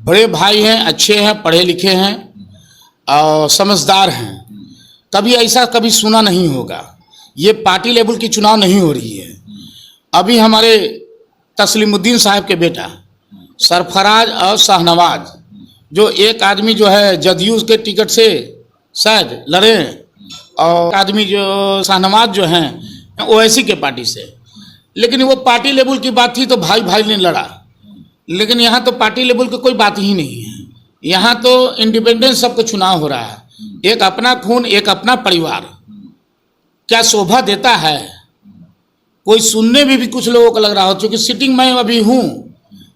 बड़े भाई हैं, अच्छे हैं, पढ़े लिखे हैं और समझदार हैं। कभी ऐसा कभी सुना नहीं होगा। ये पार्टी लेवल की चुनाव नहीं हो रही है। अभी हमारे तस्लीमुद्दीन साहब के बेटा सरफराज और शाहनवाज, जो एक आदमी जो है जदयू के टिकट से शायद लड़े और आदमी जो शाहनवाज जो हैं ओवैसी के पार्टी से, लेकिन वो पार्टी लेवल की बात थी तो भाई भाई ने लड़ा। लेकिन यहाँ तो पार्टी लेवल की कोई बात ही नहीं है। यहाँ तो इंडिपेंडेंस सबको चुनाव हो रहा है, एक अपना खून, एक अपना परिवार। क्या शोभा देता है। कोई सुनने में भी कुछ लोगों को लग रहा हो, क्योंकि सिटिंग मैं अभी हूँ।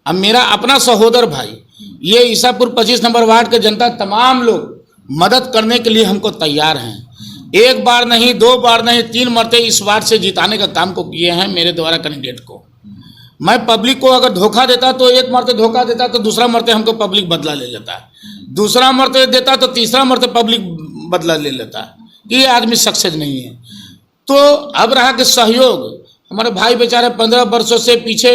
अब मेरा अपना सहोदर भाई, ये ईसापुर 25 नंबर वार्ड के जनता तमाम लोग मदद करने के लिए हमको तैयार हैं। एक बार नहीं, 2 बार नहीं, 3 मरते इस वार्ड से जिताने का काम को किए हैं मेरे द्वारा कैंडिडेट को। मैं पब्लिक को अगर धोखा देता तो एक मरते धोखा देता तो दूसरा मरते हमको पब्लिक बदला ले लेता है, दूसरा मरते देता तो तीसरा मरते पब्लिक बदला ले लेता है। ये आदमी सक्सेस नहीं है। तो अब रहा कि सहयोग, हमारे भाई बेचारे 15 वर्षों से पीछे,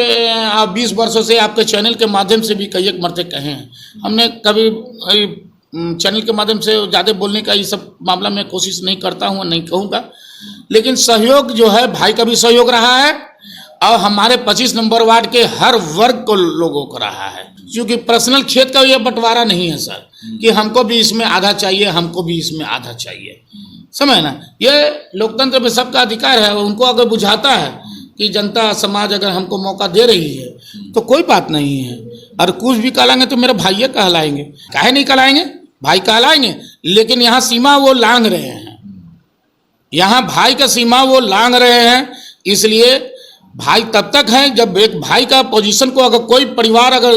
20 वर्षों से आपके चैनल के माध्यम से भी कई एक मरते कहे हैं। हमने कभी चैनल के माध्यम से ज़्यादा बोलने का ये सब मामला में कोशिश नहीं करता हूँ, नहीं कहूँगा। लेकिन सहयोग जो है भाई का भी सहयोग रहा है और हमारे 25 नंबर वार्ड के हर वर्ग को लोगों को रहा है। क्योंकि पर्सनल खेत का ये बंटवारा नहीं है सर कि हमको भी इसमें आधा चाहिए, हमको भी इसमें आधा चाहिए। समझ ना, ये लोकतंत्र में सबका अधिकार है। उनको अगर बुझाता है कि जनता समाज अगर हमको मौका दे रही है तो कोई बात नहीं है। और कुछ भी कहलाएंगे तो मेरे भाइये कहलाएंगे, काहे नहीं कहलाएंगे, भाई कहलाएंगे। लेकिन यहाँ सीमा वो लांघ रहे हैं, यहाँ भाई का सीमा वो लांघ रहे हैं। इसलिए भाई तब तक है जब एक भाई का पोजीशन को अगर कोई परिवार अगर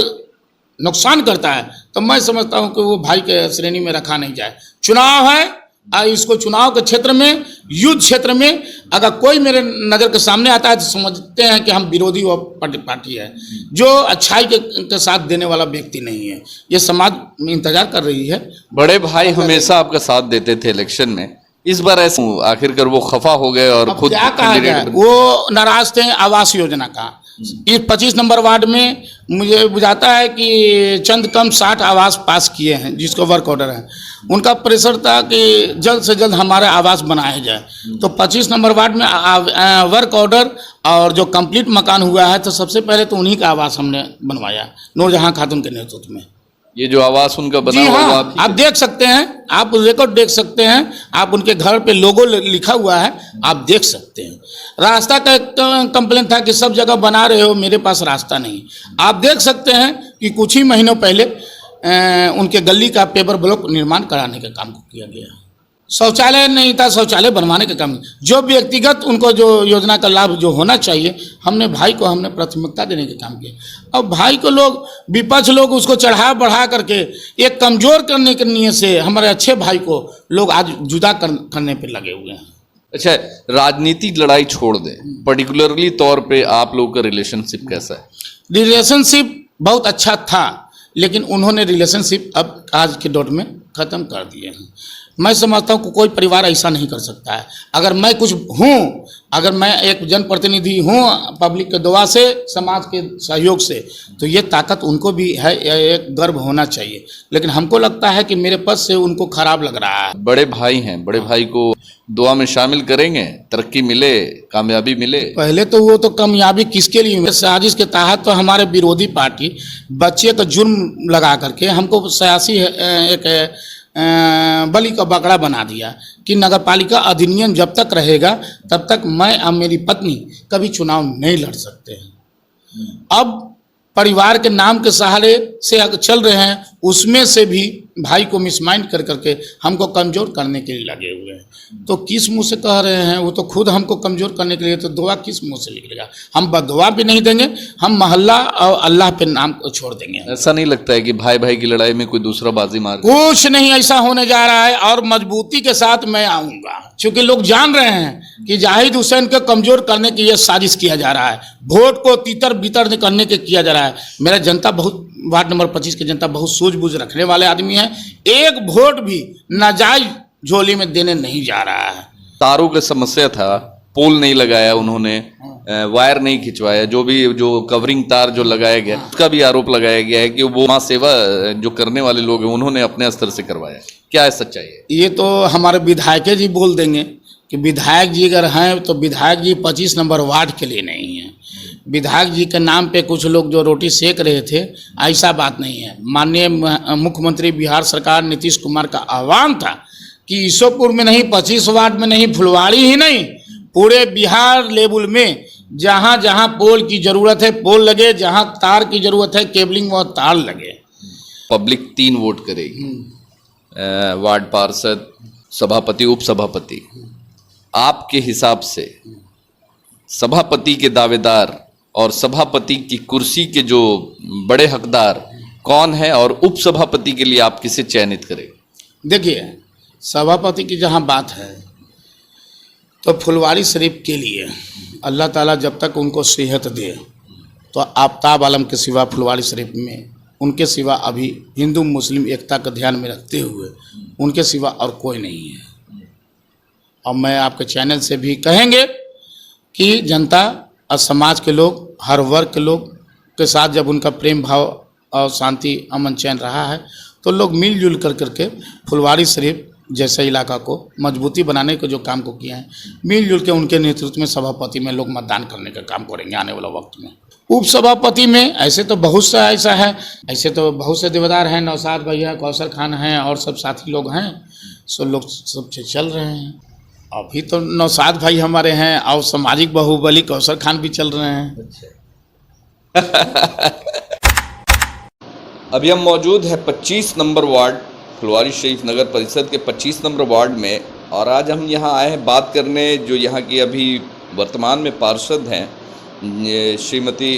नुकसान करता है तो मैं समझता हूँ कि वो भाई के श्रेणी में रखा नहीं जाए। चुनाव है, इसको चुनाव के क्षेत्र में, युद्ध क्षेत्र में अगर कोई मेरे नज़र के सामने आता है तो समझते हैं कि हम विरोधी पार्टी है, जो अच्छाई के साथ देने वाला व्यक्ति नहीं है। ये समाज में इंतजार कर रही है। बड़े भाई हमेशा आपका साथ देते थे इलेक्शन में, इस बार ऐसे आखिरकार वो खफा हो गए और खुद क्या कहा जाए, वो नाराज थे आवास योजना का। इस 25 नंबर वार्ड में मुझे बुझाता है कि चंद कम 60 आवास पास किए हैं जिसको वर्क ऑर्डर है। उनका प्रेशर था कि जल्द से जल्द हमारे आवास बनाए जाए। तो 25 नंबर वार्ड में वर्क ऑर्डर और जो कंप्लीट मकान हुआ है तो सबसे पहले तो उन्हीं का आवास हमने बनवाया, नूरजहां खातून के नेतृत्व में। ये जो आवास उनका बना जी हुआ हाँ, आप देख सकते हैं, आप रिकॉर्ड देख सकते हैं, आप उनके घर पे लोगो लिखा हुआ है, आप देख सकते हैं। रास्ता का कंप्लेन था कि सब जगह बना रहे हो, मेरे पास रास्ता नहीं। आप देख सकते हैं कि कुछ ही महीनों पहले उनके गली का पेपर ब्लॉक निर्माण कराने का काम किया गया। शौचालय नहीं था, शौचालय बनवाने का काम। जो व्यक्तिगत उनको जो योजना का लाभ जो होना चाहिए, हमने भाई को हमने प्राथमिकता देने का काम किया। अब भाई को लोग, विपक्ष लोग उसको चढ़ा बढ़ा करके एक कमज़ोर करने के नियत से हमारे अच्छे भाई को लोग आज जुदा करने पर लगे हुए हैं। अच्छा, राजनीतिक लड़ाई छोड़ दें, पर्टिकुलरली तौर पे आप लोग का रिलेशनशिप कैसा है? रिलेशनशिप बहुत अच्छा था, लेकिन उन्होंने रिलेशनशिप अब आज के दौर में ख़त्म कर दिए हैं। मैं समझता हूँ कि कोई परिवार ऐसा नहीं कर सकता है। अगर मैं कुछ हूँ, अगर मैं एक जनप्रतिनिधि हूँ पब्लिक के दुआ से, समाज के सहयोग से, तो ये ताकत उनको भी है, एक गर्व होना चाहिए। लेकिन हमको लगता है कि मेरे पद से उनको खराब लग रहा है। बड़े भाई हैं, बड़े भाई को दुआ में शामिल करेंगे, तरक्की मिले, कामयाबी मिले। पहले तो वो तो कामयाबी किसके लिए, साजिश के तहत तो हमारे विरोधी पार्टी बच्चे का जुर्म लगा करके हमको सियासी एक बलि का बकरा बना दिया कि नगर पालिका अधिनियम जब तक रहेगा तब तक मैं और मेरी पत्नी कभी चुनाव नहीं लड़ सकते हैं। अब परिवार के नाम के सहारे से अगर चल रहे हैं, उसमें से भी भाई को मिसमाइंड कर करके हमको कमज़ोर करने के लिए लगे हुए हैं। तो किस मुंह से कह रहे हैं, वो तो खुद हमको कमज़ोर करने के लिए, तो दुआ किस मुंह से निकलेगा। हम बदुआ भी नहीं देंगे, हम मोहल्ला और अल्लाह पे नाम को छोड़ देंगे। ऐसा नहीं लगता है कि भाई भाई की लड़ाई में कोई दूसरा बाजी मार? कुछ नहीं ऐसा होने जा रहा है और मजबूती के साथ मैं आऊँगा, क्योंकि लोग जान रहे हैं कि जाहिद हुसैन को कमज़ोर करने की यह साजिश किया जा रहा है, वोट को तीतर बितर करने के किया जा रहा है। मेरा जनता बहुत, वार्ड नंबर 25 की जनता बहुत सूझबूझ रखने वाले आदमी है। एक वोट भी नाजायज झोली में देने नहीं जा रहा है। तारों की समस्या था, पोल नहीं लगाया उन्होंने, वायर नहीं खिंचवाया, जो कवरिंग तार जो लगाया गया उसका भी आरोप लगाया गया है कि वो मां सेवा जो करने वाले लोग हैं उन्होंने अपने स्तर से करवाया। क्या है सच्चाई है? ये तो हमारे विधायक जी बोल देंगे कि विधायक जी अगर हैं तो विधायक जी 25 नंबर वार्ड के लिए नहीं है। विधायक जी के नाम पे कुछ लोग जो रोटी सेक रहे थे, ऐसा बात नहीं है। माननीय मुख्यमंत्री बिहार सरकार नीतीश कुमार का आह्वान था कि ईश्वरपुर में नहीं, 25 वार्ड में नहीं, फुलवाड़ी ही नहीं, पूरे बिहार लेवल में जहाँ जहाँ पोल की जरूरत है पोल लगे, जहाँ तार की जरूरत है केबलिंग व तार लगे। पब्लिक 3 वोट करेगी, वार्ड पार्षद, सभापति, उपसभापति। आपके हिसाब से सभापति के दावेदार और सभापति की कुर्सी के जो बड़े हकदार कौन है और उपसभापति के लिए आप किसे चयनित करेंगे? देखिए, सभापति की जहाँ बात है तो फुलवाड़ी शरीफ के लिए अल्लाह ताला जब तक उनको सेहत दे तो आफ्ताब आलम के सिवा फुलवाड़ी शरीफ में उनके सिवा अभी हिंदू मुस्लिम एकता का ध्यान में रखते हुए उनके सिवा और कोई नहीं है। और मैं आपके चैनल से भी कहेंगे कि जनता और समाज के लोग, हर वर्ग के लोग के साथ जब उनका प्रेम भाव और शांति अमन चैन रहा है तो लोग मिलजुल कर करके फुलवाड़ी शरीफ जैसे इलाका को मजबूती बनाने को जो काम को किए हैं, मिलजुल के उनके नेतृत्व में सभापति में लोग मतदान करने का काम करेंगे आने वाला वक्त में। उपसभापति में ऐसे तो बहुत सा ऐसा है, ऐसे तो बहुत से देवदार हैं, नौशाद भैया, कौशल खान हैं और सब साथी लोग हैं, सो लोग सब चल रहे हैं। अभी तो नौशाद भाई हमारे हैं और सामाजिक बाहुबली कौशल खान भी चल रहे हैं। अभी हम मौजूद है 25 नंबर वार्ड फुलवाड़ी शरीफ नगर परिषद के 25 नंबर वार्ड में, और आज हम यहाँ आए हैं बात करने जो यहाँ की अभी वर्तमान में पार्षद हैं श्रीमती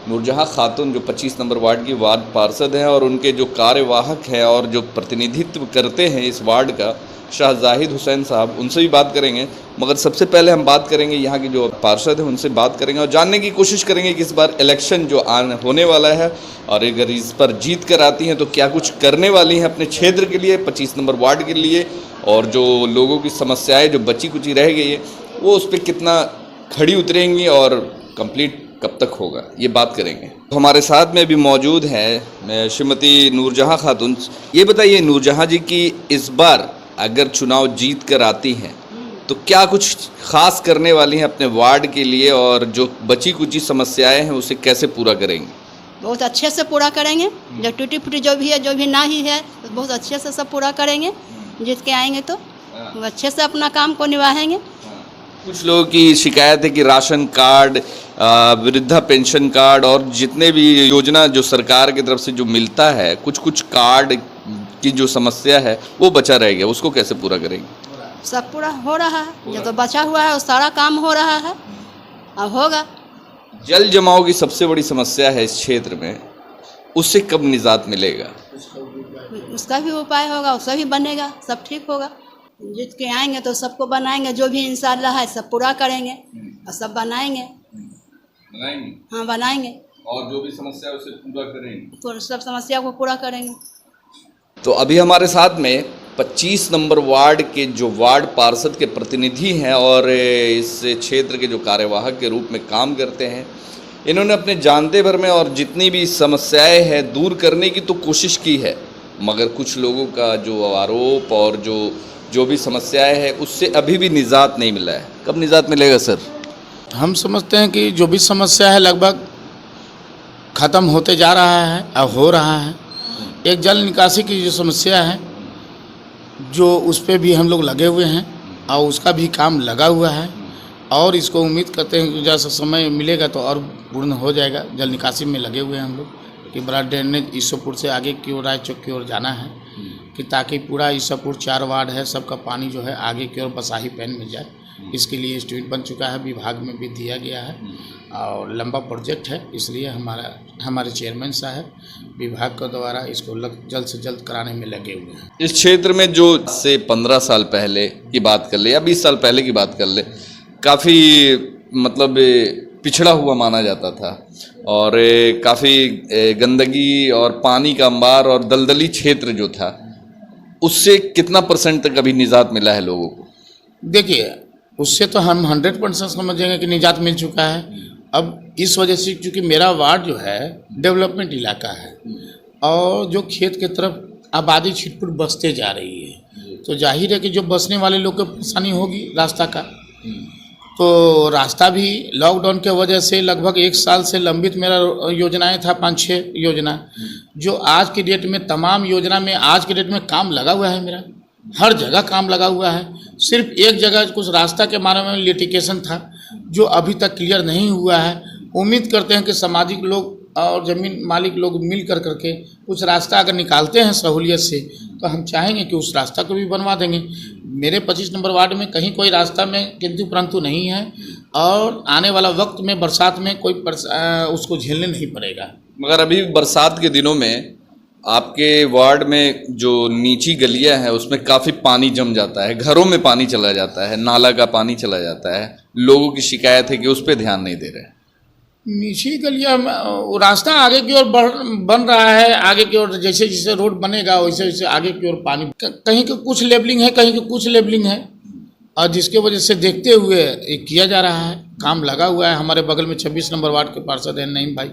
नूरजहां खातून, जो 25 नंबर वार्ड की वार्ड पार्षद हैं, और उनके जो कार्यवाहक हैं और जो प्रतिनिधित्व करते हैं इस वार्ड का शाह जाहिद हुसैन साहब, उनसे भी बात करेंगे। मगर सबसे पहले हम बात करेंगे यहाँ की जो पार्षद हैं उनसे बात करेंगे और जानने की कोशिश करेंगे कि इस बार इलेक्शन जो होने वाला है और अगर इस पर जीत कर आती हैं तो क्या कुछ करने वाली हैं अपने क्षेत्र के लिए, 25 नंबर वार्ड के लिए, और जो लोगों की समस्याएं जो बची कुची रह गई है वो उस पर कितना खड़ी उतरेंगी और कंप्लीट कब तक होगा, ये बात करेंगे। तो हमारे साथ में भी मौजूद हैं श्रीमती नूरजहां खातून। ये बताइए नूरजहां जी की इस बार अगर चुनाव जीत कर आती हैं तो क्या कुछ खास करने वाली हैं अपने वार्ड के लिए, और जो बची कुची समस्याएं हैं उसे कैसे पूरा करेंगे? बहुत अच्छे से पूरा करेंगे। जो टूटी फूटी जो भी है, जो भी ना ही है, तो बहुत अच्छे से सब पूरा करेंगे। जीत के आएंगे तो अच्छे से अपना काम को निभाएंगे। कुछ लोगों की शिकायत है कि राशन कार्ड, वृद्धा पेंशन कार्ड और जितने भी योजना जो सरकार की तरफ से जो मिलता है, कुछ कुछ कार्ड की जो समस्या है वो बचा रह गया, उसको कैसे पूरा करेंगे? सब पूरा हो रहा है, जो तो बचा हुआ है वो सारा काम हो रहा है, अब होगा। जल जमाव की सबसे बड़ी समस्या है इस क्षेत्र में, उससे कब निजात मिलेगा? उसका भी उपाय होगा, उसका भी बनेगा, सब ठीक होगा। जीत के आएंगे तो सबको बनाएंगे, जो भी इंशाल्लाह है सब पूरा करेंगे और सब बनाएंगे। हाँ, बनाएंगे और जो भी समस्या है उसे पूरा करेंगे, तो सब समस्या को पूरा करेंगे। तो अभी हमारे साथ में 25 नंबर वार्ड के जो वार्ड पार्षद के प्रतिनिधि हैं और इस क्षेत्र के जो कार्यवाहक के रूप में काम करते हैं, इन्होंने अपने जानते भर में और जितनी भी समस्याएं हैं दूर करने की तो कोशिश की है, मगर कुछ लोगों का जो आरोप और जो भी समस्याएं हैं उससे अभी भी निजात नहीं मिला है। कब निजात मिलेगा सर? हम समझते हैं कि जो भी समस्या है लगभग ख़त्म होते जा रहा है और हो रहा है। एक जल निकासी की जो समस्या है जो उस पर भी हम लोग लगे हुए हैं और उसका भी काम लगा हुआ है, और इसको उम्मीद करते हैं कि जैसा समय मिलेगा तो और पूर्ण हो जाएगा। जल निकासी में लगे हुए हैं हम लोग कि बड़ा ड्रेनेज ईश्वरपुर से आगे की ओर, रायचौक की ओर जाना है कि ताकि पूरा ईश्वरपुर 4 वार्ड है, सबका पानी जो है आगे की ओर बसाही पैन में जाए। इसके लिए एस्टीमेट बन चुका है, विभाग में भी दिया गया है और लंबा प्रोजेक्ट है, इसलिए हमारे चेयरमैन साहब विभाग के द्वारा इसको जल्द से जल्द कराने में लगे हुए हैं। इस क्षेत्र में जो से 15 साल पहले की बात कर ले या 20 साल पहले की बात कर ले, काफ़ी मतलब पिछड़ा हुआ माना जाता था और काफ़ी गंदगी और पानी का अंबार और दलदली क्षेत्र जो था, उससे कितना % तक अभी निजात मिला है लोगों को? देखिए, उससे तो हम 100% समझेंगे कि निजात मिल चुका है। अब इस वजह से क्योंकि मेरा वार्ड जो है डेवलपमेंट इलाका है और जो खेत के तरफ आबादी छिटपुट बसते जा रही है, तो जाहिर है कि जो बसने वाले लोग को परेशानी होगी रास्ता का। तो रास्ता भी लॉकडाउन के वजह से लगभग 1 साल से लंबित मेरा योजनाएं था, 5-6 योजना, जो आज की डेट में तमाम योजना में आज की डेट में काम लगा हुआ है। मेरा हर जगह काम लगा हुआ है। सिर्फ एक जगह कुछ रास्ता के बारे में लिटिगेशन था जो अभी तक क्लियर नहीं हुआ है। उम्मीद करते हैं कि सामाजिक लोग और ज़मीन मालिक लोग मिल कर करके कुछ रास्ता अगर निकालते हैं सहूलियत से, तो हम चाहेंगे कि उस रास्ता को भी बनवा देंगे। मेरे 25 नंबर वार्ड में कहीं कोई रास्ता में किंतु परंतु नहीं है और आने वाला वक्त में बरसात में कोई उसको झेलने नहीं पड़ेगा। मगर अभी बरसात के दिनों में आपके वार्ड में जो नीची गलियां हैं उसमें काफ़ी पानी जम जाता है, घरों में पानी चला जाता है, नाला का पानी चला जाता है। लोगों की शिकायत है कि उस पर ध्यान नहीं दे रहे। नीची गलियां रास्ता आगे की ओर बन रहा है, आगे की ओर जैसे जैसे रोड बनेगा वैसे वैसे आगे की ओर पानी कहीं के कुछ लेवलिंग है, कहीं के कुछ लेवलिंग है, और जिसके वजह से देखते हुए ये किया जा रहा है। काम लगा हुआ है। हमारे बगल में 26 नंबर वार्ड के पार्षद हैं नईम भाई,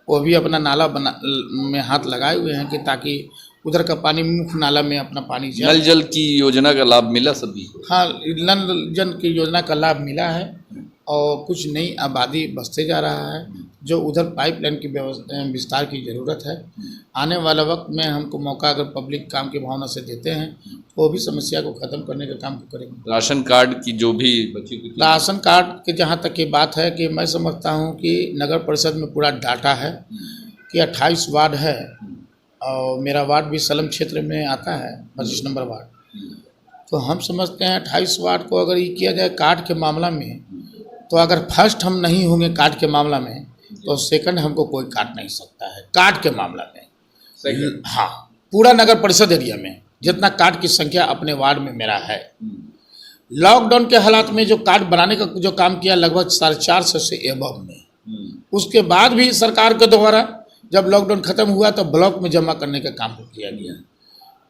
वो भी अपना नाला में हाथ लगाए हुए हैं कि ताकि उधर का पानी मुख्य नाला में अपना पानी जाए। नल जल की योजना का लाभ मिला सभी को? हाँ, नल जल की योजना का लाभ मिला है और कुछ नई आबादी बसते जा रहा है, जो उधर पाइपलाइन की विस्तार की ज़रूरत है। आने वाला वक्त में हमको मौका अगर पब्लिक काम की भावना से देते हैं तो वो भी समस्या को ख़त्म करने का काम करेंगे। राशन कार्ड की जो भी बची हुई राशन कार्ड के जहाँ तक की बात है कि मैं समझता हूँ कि नगर परिषद में पूरा डाटा है कि 28 वार्ड है और मेरा वार्ड भी सलम क्षेत्र में आता है, 25 नंबर वार्ड। तो हम समझते हैं 28 वार्ड को अगर ये किया जाए कार्ड के मामला में, तो अगर फर्स्ट हम नहीं होंगे कार्ड के मामला में तो सेकंड हमको कोई काट नहीं सकता है कार्ड के मामला में। हाँ, पूरा नगर परिषद एरिया में जितना कार्ड की संख्या अपने वार्ड में मेरा है। लॉकडाउन के हालात में जो कार्ड बनाने का जो काम किया लगभग 450 से एबव में, उसके बाद भी सरकार के द्वारा जब लॉकडाउन खत्म हुआ तो ब्लॉक में जमा करने का काम किया गया,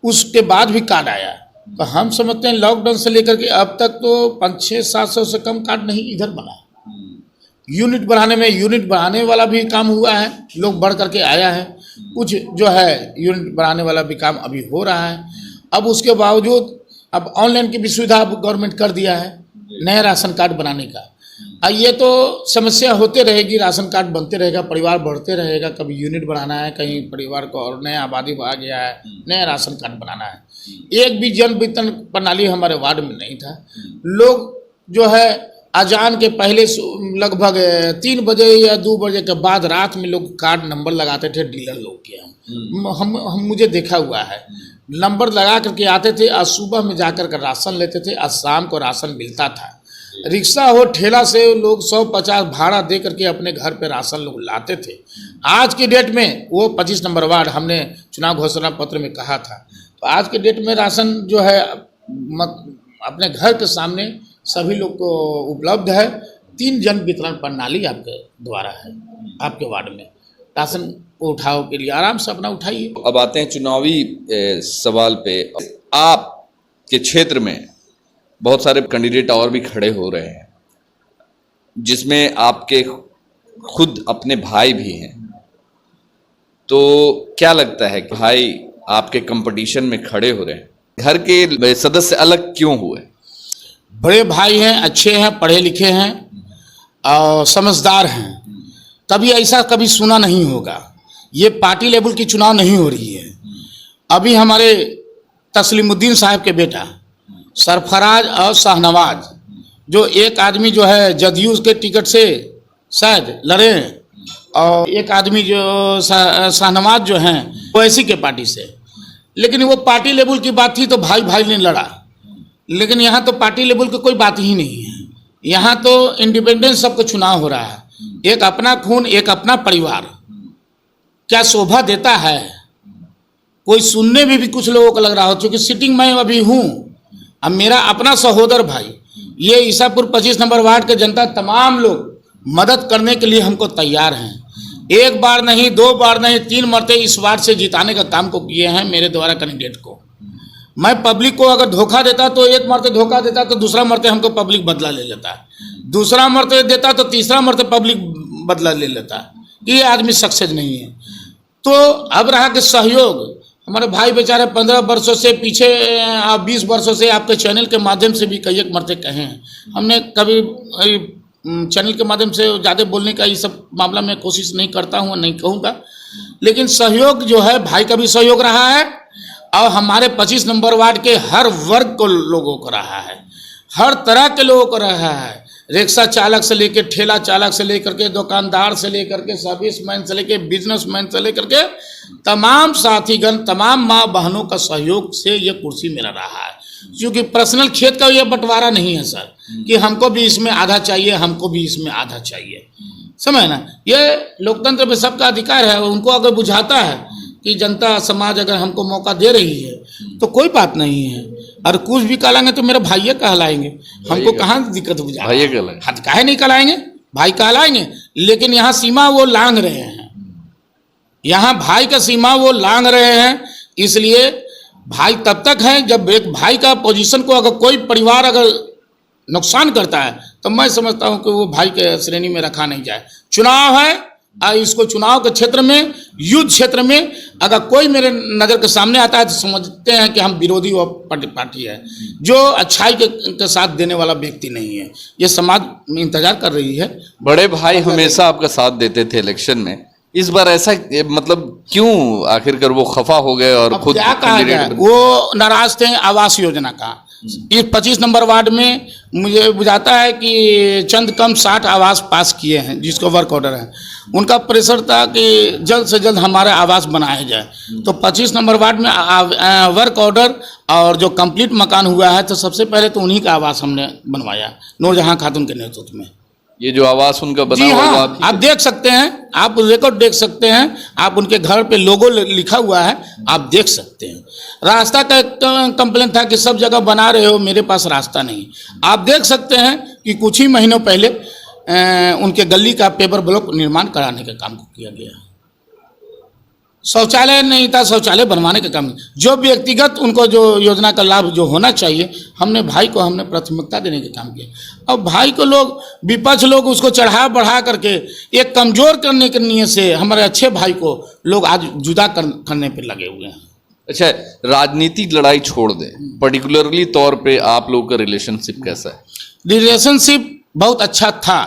उसके बाद भी कार्ड आया। तो हम समझते हैं लॉकडाउन से लेकर के अब तक तो 500-700 से कम कार्ड नहीं इधर बना। यूनिट बढ़ाने वाला भी काम हुआ है, लोग बढ़ करके आया है। कुछ जो है यूनिट बढ़ाने वाला भी काम अभी हो रहा है। अब उसके बावजूद अब ऑनलाइन की भी सुविधा गवर्नमेंट कर दिया है नया राशन कार्ड बनाने का। ये तो समस्या होते रहेगी, राशन कार्ड बनते रहेगा, परिवार बढ़ते रहेगा। कभी यूनिट बढ़ाना है, कहीं परिवार को और नया आबादी आ गया है, नया राशन कार्ड बनाना है। एक भी जन वितरण प्रणाली हमारे वार्ड में नहीं था। लोग जो है अजान के पहले लगभग 3 बजे या 2 बजे के बाद रात में लोग कार्ड नंबर लगाते थे डीलर लोग के यहाँ। हम मुझे देखा हुआ है, नंबर लगा करके आते थे और सुबह में जाकर के राशन लेते थे और शाम को राशन मिलता था। रिक्शा हो ठेला से लोग 150 भाड़ा दे करके अपने घर पे राशन लोग लाते थे। आज की डेट में वो 25 नंबर वार्ड हमने चुनाव घोषणा पत्र में कहा था, तो आज के डेट में राशन जो है अपने घर के सामने सभी लोग को उपलब्ध है। 3 जन वितरण प्रणाली आपके द्वारा है। आपके वार्ड में राशन को उठाओ के लिए आराम से अपना उठाइए। अब आते हैं चुनावी सवाल पे। आपके क्षेत्र में बहुत सारे कैंडिडेट और भी खड़े हो रहे हैं, जिसमें आपके खुद अपने भाई भी हैं। तो क्या लगता है कि भाई आपके कंपटीशन में खड़े हो रहे हैं, घर के सदस्य अलग क्यों हुए? बड़े भाई हैं, अच्छे हैं, पढ़े लिखे हैं और समझदार हैं, कभी ऐसा कभी सुना नहीं होगा। ये पार्टी लेवल की चुनाव नहीं हो रही है। अभी हमारे तस्लीमुद्दीन साहब के बेटा सरफराज और शाहनवाज, जो एक आदमी जो है जदयू के टिकट से शायद लड़े और एक आदमी जो शाहनवाज जो हैं वो ऐसी के पार्टी से, लेकिन वो पार्टी लेवल की बात थी तो भाई भाई ने लड़ा। लेकिन यहाँ तो पार्टी लेवल की कोई बात ही नहीं है। यहाँ तो इंडिपेंडेंस सबको चुनाव हो रहा है, एक अपना खून एक अपना परिवार। क्या शोभा देता है? कोई सुनने में भी कुछ लोगों को लग रहा हो, क्योंकि सिटिंग मैं अभी हूँ। अब मेरा अपना सहोदर भाई, ये ईसापुर 25 नंबर वार्ड के जनता तमाम लोग मदद करने के लिए हमको तैयार हैं। 1 बार नहीं, 2 बार नहीं, 3 मरते इस वार्ड से जिताने का काम को किए हैं मेरे द्वारा कैंडिडेट को। मैं पब्लिक को अगर धोखा देता तो एक मरते धोखा देता तो दूसरा मरते हमको पब्लिक बदला ले लेता है, दूसरा मरते देता तो तीसरा मरते पब्लिक बदला ले लेता है। ये आदमी सक्सेस नहीं है। तो अब रहा कि सहयोग, हमारे भाई बेचारे 15 वर्षों से पीछे 20 वर्षों से आपके चैनल के माध्यम से भी कई एक मरते कहे हैं। हमने कभी चैनल के माध्यम से ज़्यादा बोलने का ये सब मामला में कोशिश नहीं करता हूँ, नहीं कहूँगा, लेकिन सहयोग जो है भाई का भी सहयोग रहा है और हमारे 25 नंबर वार्ड के हर वर्ग को लोगों को रहा है, हर तरह के लोगों को रहा है। रिक्शा चालक से लेकर, ठेला चालक से लेकर के, दुकानदार से लेकर के, सर्विसमैन से लेकर, बिजनेसमैन से लेकर के तमाम साथीगण, तमाम माँ बहनों का सहयोग से ये कुर्सी मेरा रहा है। क्योंकि पर्सनल खेत का ये बंटवारा नहीं है सर कि हमको भी इसमें आधा चाहिए, हमको भी इसमें आधा चाहिए, समझ ना। ये लोकतंत्र में सबका अधिकार है। उनको अगर बुझाता है कि जनता समाज अगर हमको मौका दे रही है तो कोई बात नहीं है, और कुछ भी कहलाएंगे तो मेरे भाइये कहलाएंगे, हमको कहाँ दिक्कत बुझा, भाइये कहलाएंगे, हद काहे नहीं कहलाएंगे, भाई कहलाएंगे। लेकिन यहाँ सीमा वो लांघ रहे हैं, यहाँ भाई का सीमा वो लांघ रहे हैं। इसलिए भाई तब तक है जब एक भाई का पोजीशन को अगर कोई परिवार अगर नुकसान करता है तो मैं समझता हूँ कि वो भाई के श्रेणी में रखा नहीं जाए। चुनाव है और इसको चुनाव के क्षेत्र में, युद्ध क्षेत्र में अगर कोई मेरे नज़र के सामने आता है तो समझते हैं कि हम विरोधी पार्टी है, जो अच्छाई के साथ देने वाला व्यक्ति नहीं है। ये समाज में इंतजार कर रही है। बड़े भाई हमेशा आपका साथ देते थे इलेक्शन में, इस बार ऐसा मतलब क्यों आखिरकार वो खफा हो गए और खुद क्या कहा जाए, वो नाराज थे आवास योजना का। इस 25 नंबर वार्ड में मुझे बुझाता है कि चंद कम 60 आवास पास किए हैं जिसको वर्क ऑर्डर है। उनका प्रेशर था कि जल्द से जल्द हमारा आवास बनाया जाए। तो 25 नंबर वार्ड में वर्क ऑर्डर और जो कंप्लीट मकान हुआ है तो सबसे पहले तो उन्हीं का आवास हमने बनवाया, नूरजहां खातून के नेतृत्व में। ये जो आवास उनका बना जी हुआ हाँ, आप देख सकते हैं, आप रिकॉर्ड देख सकते हैं, आप उनके घर पे लोगो लिखा हुआ है, आप देख सकते हैं। रास्ता का कंप्लेन था कि सब जगह बना रहे हो, मेरे पास रास्ता नहीं। आप देख सकते हैं कि कुछ ही महीनों पहले उनके गली का पेपर ब्लॉक निर्माण कराने का काम किया गया। शौचालय नहीं था, शौचालय बनवाने का काम, जो व्यक्तिगत उनको जो योजना का लाभ जो होना चाहिए, हमने भाई को हमने प्राथमिकता देने का काम किया। और भाई को लोग, विपक्ष लोग उसको चढ़ा बढ़ा करके एक कमज़ोर करने के नियत से हमारे अच्छे भाई को लोग आज जुदा करने पर लगे हुए हैं। अच्छा, राजनीतिक लड़ाई छोड़ दें, पर्टिकुलरली तौर पे आप लोग का रिलेशनशिप कैसा है? रिलेशनशिप बहुत अच्छा था,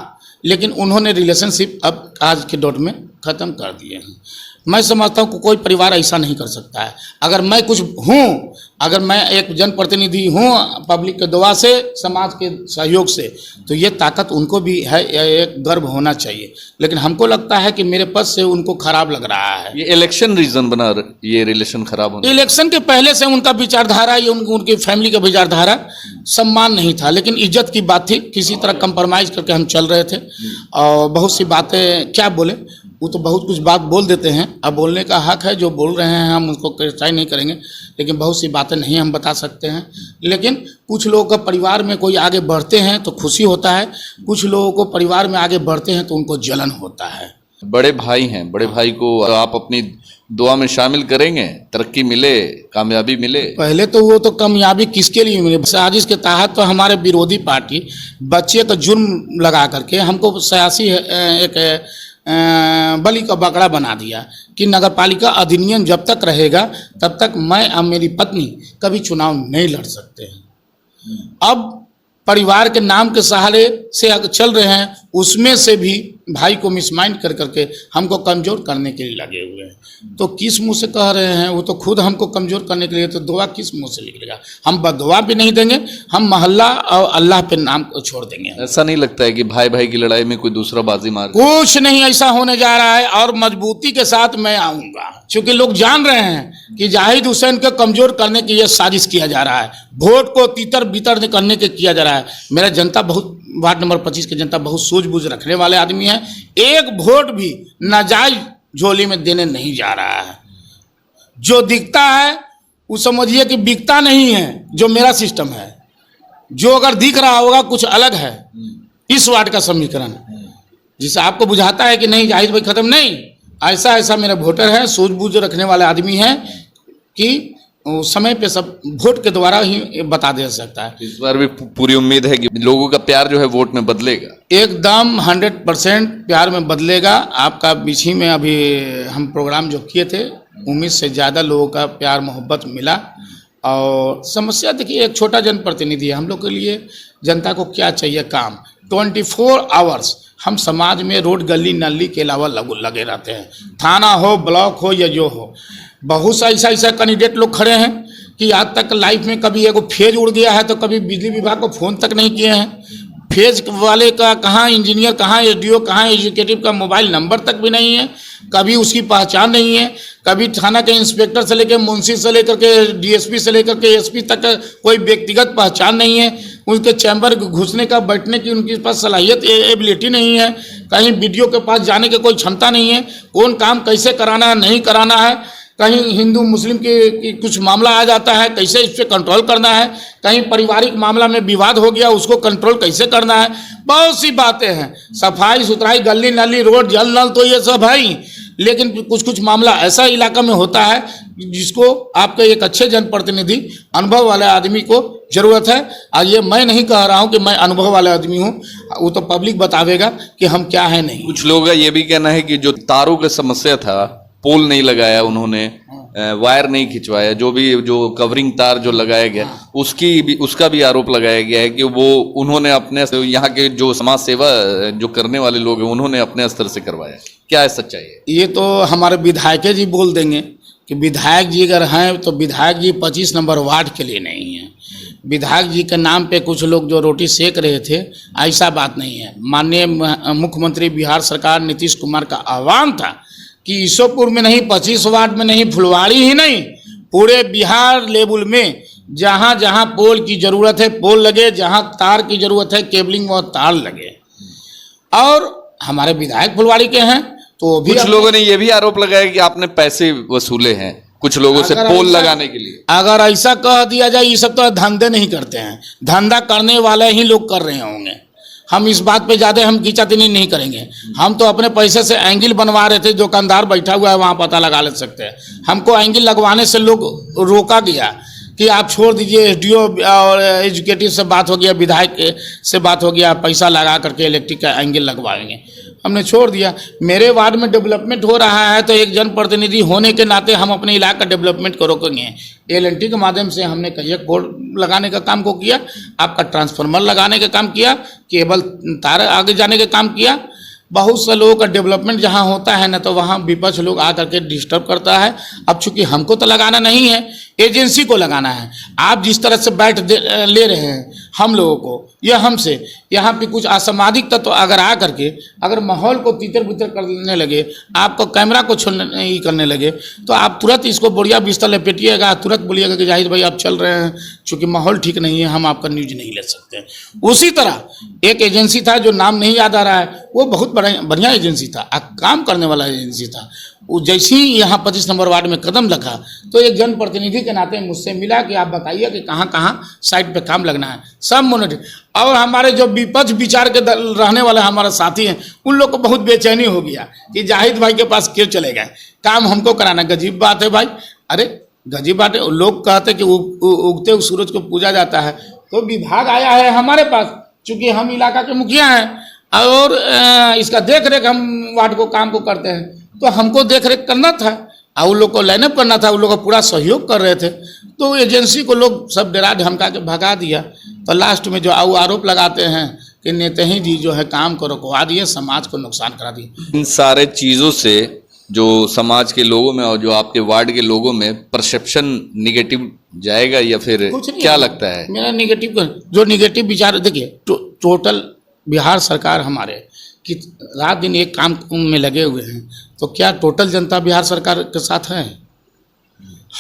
लेकिन उन्होंने रिलेशनशिप अब आज के दौर में ख़त्म कर दिए हैं। मैं समझता हूँ कि कोई परिवार ऐसा नहीं कर सकता है। अगर मैं कुछ हूँ, अगर मैं एक जनप्रतिनिधि हूँ पब्लिक के दुआ से, समाज के सहयोग से, तो ये ताकत उनको भी है, एक गर्व होना चाहिए। लेकिन हमको लगता है कि मेरे पद से उनको खराब लग रहा है। ये इलेक्शन रीजन बना ये रिलेशन खराब होने? इलेक्शन के पहले से उनका विचारधारा, ये उनकी फैमिली का विचारधारा सम्मान नहीं था, लेकिन इज्जत की बात थी। किसी तरह कंप्रोमाइज़ करके हम चल रहे थे और बहुत सी बातें क्या बोले, वो तो बहुत कुछ बात बोल देते हैं। अब बोलने का हक है, जो बोल रहे हैं हम उसको क्रिटिसाइज नहीं करेंगे, लेकिन बहुत सी बातें नहीं हम बता सकते हैं। लेकिन कुछ लोगों का परिवार में कोई आगे बढ़ते हैं तो खुशी होता है, कुछ लोगों को परिवार में आगे बढ़ते हैं तो उनको जलन होता है। बड़े भाई हैं, बड़े भाई को आप अपनी दुआ में शामिल करेंगे, तरक्की मिले, कामयाबी मिले? पहले तो वो तो कामयाबी किसके लिए मिले? साजिश के तहत तो हमारे विरोधी पार्टी बच्चे का जुर्म लगा करके हमको सियासी एक बलि का बकरा बना दिया कि नगर पालिका अधिनियम जब तक रहेगा तब तक मैं और मेरी पत्नी कभी चुनाव नहीं लड़ सकते हैं। अब परिवार के नाम के सहारे से अगर चल रहे हैं, उसमें से भी भाई को मिसमाइंड कर करके हमको कमज़ोर करने के लिए लगे हुए हैं। तो किस मुंह से कह रहे हैं? वो तो खुद हमको कमज़ोर करने के लिए, तो दुआ किस मुंह से निकलेगा? हम बदुआ भी नहीं देंगे, हम मोहल्ला और अल्लाह पे नाम को छोड़ देंगे। ऐसा नहीं लगता है कि भाई भाई की लड़ाई में कोई दूसरा बाजी मार? कुछ नहीं ऐसा होने जा रहा है, और मजबूती के साथ मैं आऊँगा, क्योंकि लोग जान रहे हैं कि जाहिद हुसैन को कमज़ोर करने की ये साजिश किया जा रहा है, वोट को तीतर बितर करने के किया जा रहा है। मेरा जनता बहुत, वार्ड नंबर 25 की जनता बहुत सूझबूझ रखने वाले आदमी है। एक वोट भी नाजायज झोली में देने नहीं जा रहा है। जो दिखता है वो समझिए कि बिकता नहीं है, जो मेरा सिस्टम है। जो अगर दिख रहा होगा कुछ अलग है इस वार्ड का समीकरण, जिसे आपको बुझाता है कि नहीं जाहिद भाई खत्म नहीं, ऐसा मेरा वोटर है, सूझबूझ रखने वाले आदमी हैं कि समय पे सब वोट के द्वारा ही बता दे सकता है। इस बार भी पूरी उम्मीद है कि लोगों का प्यार जो है वोट में बदलेगा। एकदम 100% प्यार में बदलेगा। आपका बीच ही में अभी हम प्रोग्राम जो किए थे, उम्मीद से ज़्यादा लोगों का प्यार मोहब्बत मिला। और समस्या देखिए, एक छोटा जनप्रतिनिधि है, हम लोग के लिए जनता को क्या चाहिए काम। 24 आवर्स हम समाज में रोड गली नली के अलावा लगे रहते हैं, थाना हो ब्लॉक हो या जो हो। बहुत सा ऐसा कैंडिडेट लोग खड़े हैं कि आज तक लाइफ में कभी एगो फेज उड़ गया है तो कभी बिजली विभाग को फ़ोन तक नहीं किए हैं। फेज वाले का कहाँ इंजीनियर, कहाँ एसडीओ, कहाँ एजुकेटिव का मोबाइल नंबर तक भी नहीं है, कभी उसकी पहचान नहीं है। कभी थाना के इंस्पेक्टर से लेकर मुंशी से लेकर के डीएसपी से लेकर के एसपी तक कोई व्यक्तिगत पहचान नहीं है। उनके चैम्बर घुसने का, बैठने की उनके पास सलाहियत एबिलिटी नहीं है। कहीं वीडियो के पास जाने की कोई क्षमता नहीं है। कौन काम कैसे कराना है, नहीं कराना है। कहीं हिंदू मुस्लिम की कुछ मामला आ जाता है, कैसे इस पर कंट्रोल करना है। कहीं पारिवारिक मामला में विवाद हो गया, उसको कंट्रोल कैसे करना है। बहुत सी बातें हैं। सफाई सुथराई, गली नाली, रोड, जल नल तो ये सब है ही, लेकिन कुछ मामला ऐसा इलाका में होता है जिसको आपके एक अच्छे जनप्रतिनिधि, अनुभव वाले आदमी को जरूरत है। और ये मैं नहीं कह रहा हूँ कि मैं अनुभव वाला आदमी हूँ, वो तो पब्लिक बतावेगा कि हम क्या है नहीं। कुछ लोगों का ये भी कहना है कि जो तारों की समस्या था, पोल नहीं लगाया उन्होंने, वायर नहीं खिंचवाया, जो कवरिंग तार जो लगाया गया उसका भी आरोप लगाया गया है कि वो उन्होंने अपने यहाँ के जो समाज सेवा जो करने वाले लोग हैं उन्होंने अपने स्तर से करवाया। क्या है सच्चाई है? ये तो हमारे विधायक जी बोल देंगे कि विधायक जी अगर हैं तो विधायक जी 25 नंबर वार्ड के लिए नहीं है। विधायक जी के नाम पे कुछ लोग जो रोटी सेक रहे थे, ऐसा बात नहीं है। माननीय मुख्यमंत्री बिहार सरकार नीतीश कुमार का आह्वान था कि ईश्वरपुर में नहीं, 25 वार्ड में नहीं, फुलवाड़ी ही नहीं, पूरे बिहार लेवल में जहाँ जहाँ पोल की ज़रूरत है पोल लगे, जहाँ तार की ज़रूरत है केबलिंग व तार लगे। और हमारे विधायक फुलवाड़ी के हैं तो भी कुछ लोगों ने ये भी आरोप लगाया कि आपने पैसे वसूले हैं कुछ लोगों से पोल लगाने के लिए। अगर ऐसा कह दिया जाए, ये सब तो धंधे नहीं करते हैं, धंधा करने वाले ही लोग कर रहे होंगे। हम इस बात पे ज़्यादा हम खींचातानी नहीं करेंगे। हम तो अपने पैसे से एंगल बनवा रहे थे, दुकानदार बैठा हुआ है वहाँ पता लगा ले सकते हैं। हमको एंगल लगवाने से लोग रोका गया कि आप छोड़ दीजिए, एसडीओ और एजुकेटिव से बात हो गया, विधायक से बात हो गया, पैसा लगा करके इलेक्ट्रिक का एंगल लगवाएंगे। हमने छोड़ दिया। मेरे वार्ड में डेवलपमेंट हो रहा है तो एक जनप्रतिनिधि होने के नाते हम अपने इलाका डेवलपमेंट को रोकेंगे। एलएनटी के माध्यम से हमने कई एक बोर्ड लगाने का काम को किया, आपका ट्रांसफार्मर लगाने का काम किया, केबल तार आगे जाने का काम किया। बहुत से लोगों का डेवलपमेंट जहाँ होता है ना तो वहाँ विपक्ष लोग आ करके डिस्टर्ब करता है। अब चूंकि हमको तो लगाना नहीं है, एजेंसी को लगाना है। आप जिस तरह से ले रहे हैं हम लोगों को, यह हमसे यहाँ पे कुछ असामाजिक तत्व अगर आ करके अगर माहौल को तीतर बितर करने लगे, आपको कैमरा को छोड़ने करने लगे, तो आप तुरंत इसको बढ़िया बिस्तर लपेटिएगा, तुरंत बोलिएगा कि जाहिर भाई आप चल रहे हैं, चूँकि माहौल ठीक नहीं है, हम आपका न्यूज नहीं ले सकते। उसी तरह एक एजेंसी था जो नाम नहीं याद आ रहा है, वो बहुत बढ़िया एजेंसी था, काम करने वाला एजेंसी था। वो जैसे ही यहाँ 25 नंबर वार्ड में कदम रखा तो एक जनप्रतिनिधि के नाते मुझसे मिला कि आप बताइए कि कहाँ कहाँ साइट पे काम लगना है, सब मॉनिटर। और हमारे जो विपक्ष विचार के रहने वाले हमारे साथी हैं, उन लोग को बहुत बेचैनी हो गया कि जाहिद भाई के पास क्यों चले गए, काम हमको कराना। गजीब बात है भाई, अरे गजीब बात है। लोग कहते कि उगते हुए सूरज को पूजा जाता है, तो विभाग आया है हमारे पास, चूँकि हम इलाका के मुखिया हैं और इसका देख रेख हम वार्ड को काम को करते हैं, तो हमको देख रेख करना था और उन लोग को लाइनअप करना था। उन लोग का पूरा सहयोग कर रहे थे, तो एजेंसी को लोग सब डरा धमका के भगा दिया। तो लास्ट में जो आरोप लगाते हैं कि नेताही जी जो है काम को रुकवा दिए, समाज को नुकसान करा दिए। इन सारे चीज़ों से जो समाज के लोगों में और जो आपके वार्ड के लोगों में परसेप्शन निगेटिव जाएगा या फिर क्या लगता है? मेरा निगेटिव जो निगेटिव विचार, देखिए टोटल बिहार सरकार हमारे कि रात दिन एक काम में लगे हुए हैं, तो क्या टोटल जनता बिहार सरकार के साथ है?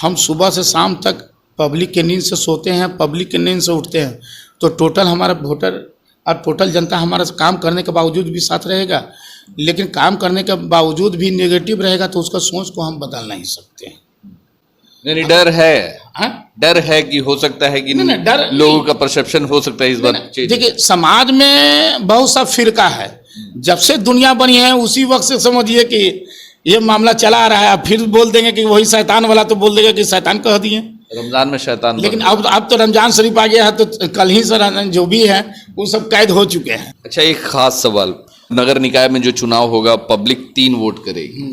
हम सुबह से शाम तक पब्लिक के नींद से सोते हैं, पब्लिक के नींद से उठते हैं, तो टोटल हमारा वोटर और टोटल जनता हमारा काम करने के बावजूद भी साथ रहेगा। लेकिन काम करने के बावजूद भी नेगेटिव रहेगा तो उसका सोच को हम बदल नहीं सकते। नहीं, डर है, डर है कि हो सकता है कि डर लोगों का परसेप्शन हो सकता है इस बार। देखिए समाज में बहुत सा फिरका है, जब से दुनिया बनी है उसी वक्त से समझिए कि ये मामला चला आ रहा है। अब फिर बोल देंगे कि वही शैतान वाला, तो बोल देगा कि शैतान कह दिए। रमजान में शैतान लेकिन बन अब तो रमजान शरीफ आ गया है, तो कल ही से जो भी है वो सब कैद हो चुके हैं। अच्छा, एक खास सवाल, नगर निकाय में जो चुनाव होगा पब्लिक 3 वोट करेगी,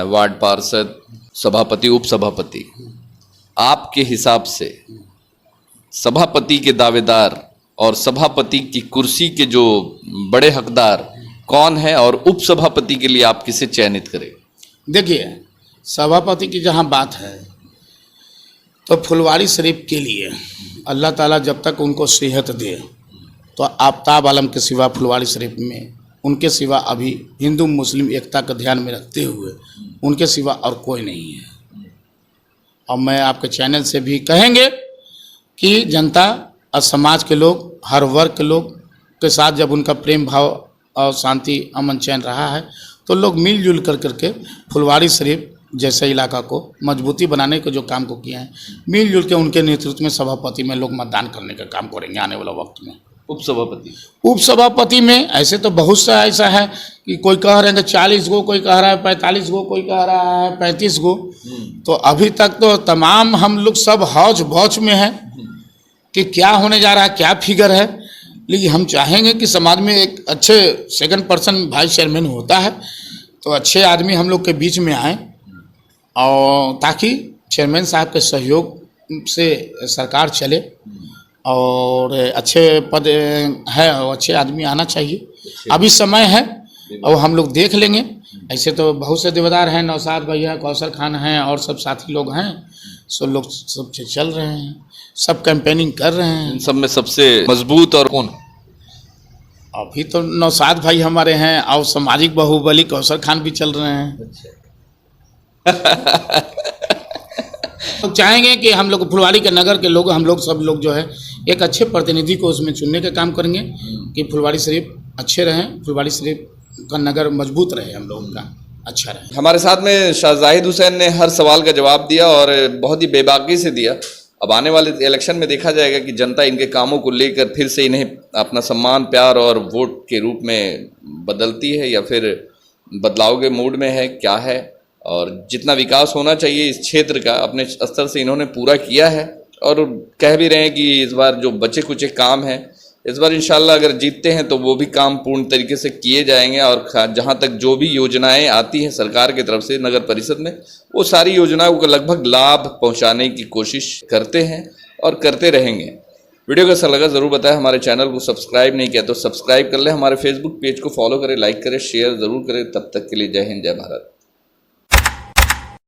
वार्ड पार्षद, सभापति, उपसभापति। आपके हिसाब से सभापति के दावेदार और सभापति की कुर्सी के जो बड़े हकदार कौन है, और उपसभापति के लिए आप किसे चयनित करें? देखिए, सभापति की जहाँ बात है तो फुलवारी शरीफ के लिए अल्लाह ताला जब तक उनको सेहत दे, तो आफ्ताब आलम के सिवा फुलवारी शरीफ में उनके सिवा अभी हिंदू मुस्लिम एकता का ध्यान में रखते हुए उनके सिवा और कोई नहीं है। और मैं आपके चैनल से भी कहेंगे कि जनता और समाज के लोग, हर वर्ग के लोग के साथ जब उनका प्रेम भाव और शांति अमन चैन रहा है, तो लोग मिलजुल कर करके फुलवारी शरीफ जैसे इलाका को मजबूती बनाने के जो काम को किए हैं, मिलजुल के उनके नेतृत्व में सभापति में लोग मतदान करने का काम करेंगे आने वाला वक्त में। उपसभापति में ऐसे तो बहुत सा ऐसा है कि कोई कह रहे हैं 40 गो, कोई कह रहा है 45 गो, कोई कह रहा है 35 गो। तो अभी तक तो तमाम हम लोग सब हौज बौच में हैं कि क्या होने जा रहा है, क्या फिगर है। लेकिन हम चाहेंगे कि समाज में एक अच्छे सेकंड पर्सन वाइस चेयरमैन होता है, तो अच्छे आदमी हम लोग के बीच में आए, और ताकि चेयरमैन साहब के सहयोग से सरकार चले, और अच्छे पद है और अच्छे आदमी आना चाहिए। अभी समय है और हम लोग देख लेंगे। ऐसे तो बहुत से देवदार हैं, नौशाद भैया, कौशल खान हैं, और सब साथी लोग हैं, सब लोग सब चल रहे हैं, सब कैंपेनिंग कर रहे हैं। इन सब में सबसे मजबूत और कौन? अभी तो नौशाद भाई हमारे हैं, और सामाजिक बाहुबली कौशल खान भी चल रहे हैं। तो चाहेंगे कि हम लोग फुलवारी के नगर के लोग, हम लोग सब लोग जो है एक अच्छे प्रतिनिधि को उसमें चुनने का काम करेंगे कि फुलवारी शरीफ अच्छे रहें, फुलवारी शरीफ का नगर मजबूत रहे, हम लोगों का अच्छा रहे। हमारे साथ में शाह जाहिद हुसैन ने हर सवाल का जवाब दिया और बहुत ही बेबाकी से दिया। अब आने वाले इलेक्शन में देखा जाएगा कि जनता इनके कामों को लेकर फिर से इन्हें अपना सम्मान, प्यार और वोट के रूप में बदलती है, या फिर बदलाव के मूड में है, क्या है। और जितना विकास होना चाहिए इस क्षेत्र का अपने स्तर से इन्होंने पूरा किया है, और कह भी रहे हैं कि इस बार जो बचे कुचे काम हैं, इस बार इंशाल्लाह अगर जीतते हैं तो वो भी काम पूर्ण तरीके से किए जाएंगे। और जहां तक जो भी योजनाएं आती हैं सरकार की तरफ से नगर परिषद में, वो सारी योजनाओं को लगभग लाभ पहुंचाने की कोशिश करते हैं और करते रहेंगे। वीडियो कैसा लगा ज़रूर बताएं। हमारे चैनल को सब्सक्राइब नहीं किया तो सब्सक्राइब कर लें, हमारे फेसबुक पेज को फॉलो करें, लाइक करें, शेयर ज़रूर करें। तब तक के लिए जय हिंद, जय भारत।